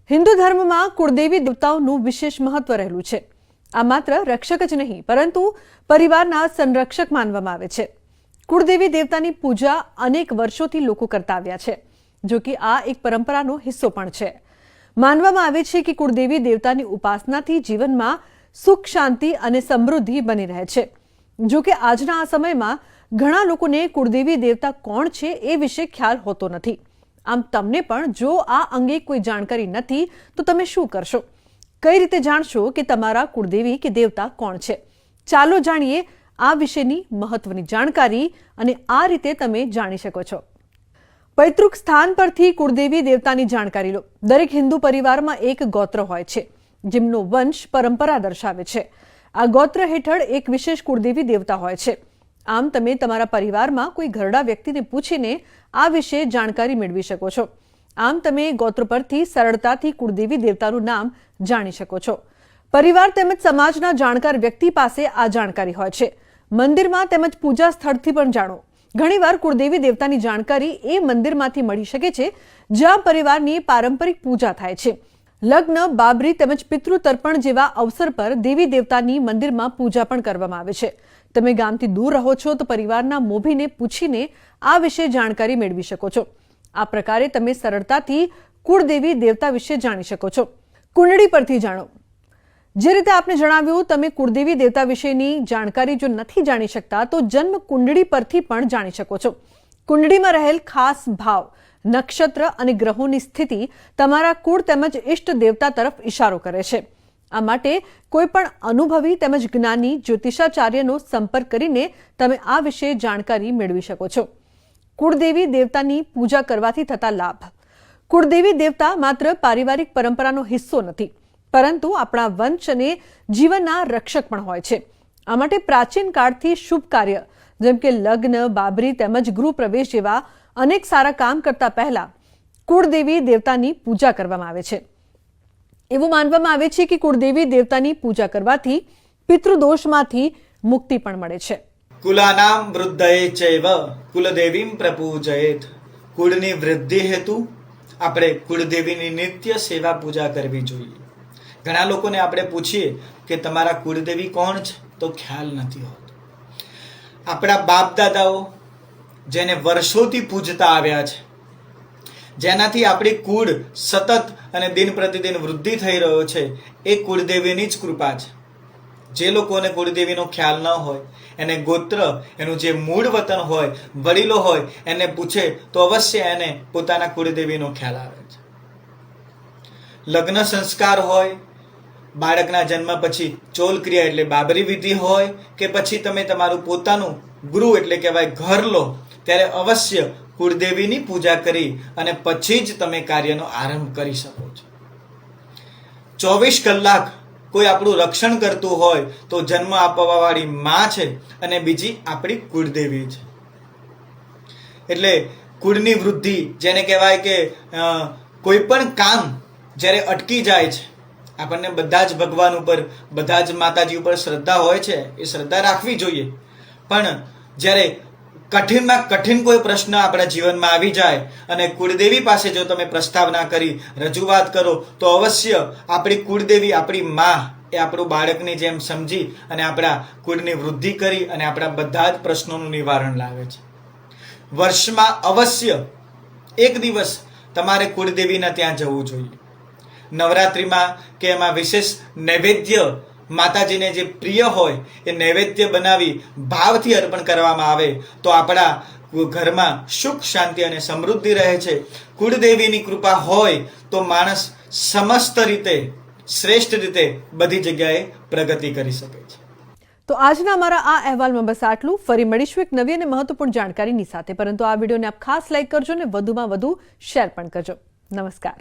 હિન્દુ ધર્મમાં કુળદેવી દેવતાઓનું વિશેષ મહત્વ રહેલું છે। આ માત્ર રક્ષક જ નહીં પરંતુ પરિવારના સંરક્ષક માનવામાં આવે છે। કુળદેવી દેવતાની પૂજા અનેક વર્ષોથી લોકો કરતા આવ્યા છે, જો કે આ એક પરંપરાનો હિસ્સો પણ છે। માનવામાં આવે છે કે કુળદેવી દેવતાની ઉપાસનાથી જીવનમાં સુખ, શાંતિ અને સમૃદ્ધિ બની રહે છે। જો કે આજના આ સમયમાં ઘણા લોકોને કુળદેવી દેવતા કોણ છે એ વિશે ખ્યાલ હોતો નથી। આમ તમને પણ જો આ અંગે કોઈ જાણકારી નથી તો તમે શું કરશો? કઈ રીતે જાણશો કે તમારા કુળદેવી કે દેવતા કોણ છે? ચાલો જાણીએ આ વિશેની મહત્વની જાણકારી અને આ રીતે તમે જાણી શકો છો। પૈતૃક સ્થાન પરથી કુળદેવી દેવતાની જાણકારી લો। દરેક હિન્દુ પરિવારમાં એક ગોત્ર હોય છે જેમનો વંશ પરંપરા દર્શાવે છે। આ ગોત્ર હેઠળ એક વિશેષ કુળદેવી દેવતા હોય છે। આમ તમે તમારા પરિવારમાં કોઈ ઘરડા વ્યક્તિને પૂછીને આ વિશે જાણકારી મેળવી શકો છો। આમ તમે ગોત્ર પરથી સરળતાથી કુળદેવી દેવતાનું નામ જાણી શકો છો। પરિવાર તેમજ સમાજના જાણકાર વ્યક્તિ પાસે આ જાણકારી હોય છે। મંદિરમાં તેમજ પૂજા સ્થળથી પણ જાણો। ઘણીવાર કુળદેવી દેવતાની જાણકારી એ મંદિરમાંથી મળી શકે છે જ્યાં પરિવારની પારંપરિક પૂજા થાય છે। લગ્ન, બાબરી તેમજ પિતૃ તર્પણ જેવા અવસર પર દેવી દેવતાની મંદિરમાં પૂજા પણ કરવામાં આવે છે। તમે ગામથી દૂર રહો છો તો પરિવારના મોભીને પૂછીને આ વિશે જાણકારી મેળવી શકો છો। આ પ્રકારે તમે સરળતાથી કુળદેવી દેવતા વિશે જાણી શકો છો। કુંડળી પરથી જાણો। જે રીતે આપને જણાવ્યું, તમે કુળદેવી દેવતા વિશેની જાણકારી જો નથી જાણી શકતા તો જન્મ કુંડળી પરથી પણ જાણી શકો છો। કુંડળીમાં રહેલ ખાસ ભાવ, નક્ષત્ર અને ગ્રહોની સ્થિતિ તમારા કુળ તેમજ ઇષ્ટ દેવતા તરફ ઇશારો કરે છે। આ માટે કોઈ પણ અનુભવી તેમજ જ્ઞાની જ્યોતિષાચાર્યનો સંપર્ક કરીને તમે આ વિશે જાણકારી મેળવી શકો છો। કુળદેવી દેવતાની પૂજા કરવાથી થતા લાભ। કુળદેવી દેવતા માત્ર પારિવારિક પરંપરાનો હિસ્સો નથી પરંતુ આપણા વંશ અને જીવનના રક્ષક પણ હોય છે। આ માટે પ્રાચીન કાળથી શુભ કાર્ય જેમ કે લગ્ન, બાબરી તેમજ ગૃહ પ્રવેશ જેવા અનેક સારા કામ કરતા પહેલા કુળદેવી દેવતાની પૂજા કરવામાં આવે છે। એવું માનવામાં આવે છે કે કુળદેવી દેવતાની પૂજા કરવાથી પિતૃદોષમાંથી મુક્તિ પણ મળે છે। કુલાનામ વૃદ્ધયે ચૈવ કુલદેવીમ પ્રપૂજયેત। કુળની વૃદ્ધિ હેતુ આપણે કુળદેવીની નિત્ય સેવા પૂજા કરવી જોઈએ। ઘણા લોકોને આપણે પૂછીએ કે તમારા કુળદેવી કોણ છે તો ખ્યાલ નથી હોતો। આપણા બાપ દાદાઓ જેને વર્ષોથી પૂજતા આવ્યા છે, જેનાથી આપણી કુળ સતત અને દિન પ્રતિદિન વૃદ્ધિ થઈ રહ્યો છે, એ કુળદેવીની જ કૃપા છે। જે લોકોને કુળદેવીનો ખ્યાલ ન હોય એને ગોત્ર, એનું જે મૂળ વતન હોય, વડીલો હોય એને પૂછે તો અવશ્ય એને પોતાના કુળદેવીનો ખ્યાલ આવે છે। લગ્ન સંસ્કાર હોય, બાળકના જન્મ પછી ચોલ ક્રિયા એટલે બાબરી વિધિ હોય કે પછી તમે તમારું પોતાનું ગૃહ એટલે કહેવાય ઘર લો, ત્યારે અવશ્ય કુળદેવીની પૂજા કરી અને પછી જ તમે કાર્યનો આરંભ કરી શકો છો। 24 કલાક કોઈ આપણું રક્ષણ કરતું હોય તો જન્મ આપવા વાળી માં છે અને બીજી આપણી કુળદેવી છે। એટલે કુળની વૃદ્ધિ જેને કહેવાય કે કોઈ પણ કામ જ્યારે અટકી જાય છે, આપણને બધા જ ભગવાન ઉપર, બધા જ માતાજી ઉપર શ્રદ્ધા હોય છે, એ શ્રદ્ધા રાખવી જોઈએ। પણ જ્યારે કઠિનમાં કઠિન કોઈ પ્રશ્ન આપણા જીવનમાં આવી જાય અને કુળદેવી પાસે જો તમે પ્રસ્તાવના કરી રજૂઆત કરો તો અવશ્ય આપણી કુળદેવી, આપણી માં એ આપણું બાળકની જેમ સમજી અને આપણા કુળની વૃદ્ધિ કરી અને આપણા બધા જ પ્રશ્નોનું નિવારણ લાવે છે। વર્ષમાં અવશ્ય એક દિવસ તમારે કુળદેવીના ત્યાં જવું જોઈએ। નવરાત્રિમાં કે એમાં વિશેષ નૈવેદ્ય માતાજીને જે પ્રિય હોય એ નૈવેદ્ય બનાવી ભાવથી અર્પણ કરવામાં આવે તો આપણા ઘરમાં સુખ, શાંતિ અને સમૃદ્ધિ રહે છે। કુળદેવીની કૃપા હોય તો માણસ સમસ્ત રીતે, શ્રેષ્ઠ રીતે બધી જગ્યાએ પ્રગતિ કરી શકે છે। તો આજના અમારા આ અહેવાલમાં બસ આટલું। ફરી મળીશું એક નવી અને મહત્વપૂર્ણ જાણકારીની સાથે, પરંતુ આ વિડીયોને આપ ખાસ લાઈક કરજો અને વધુમાં વધુ શેર પણ કરજો। નમસ્કાર।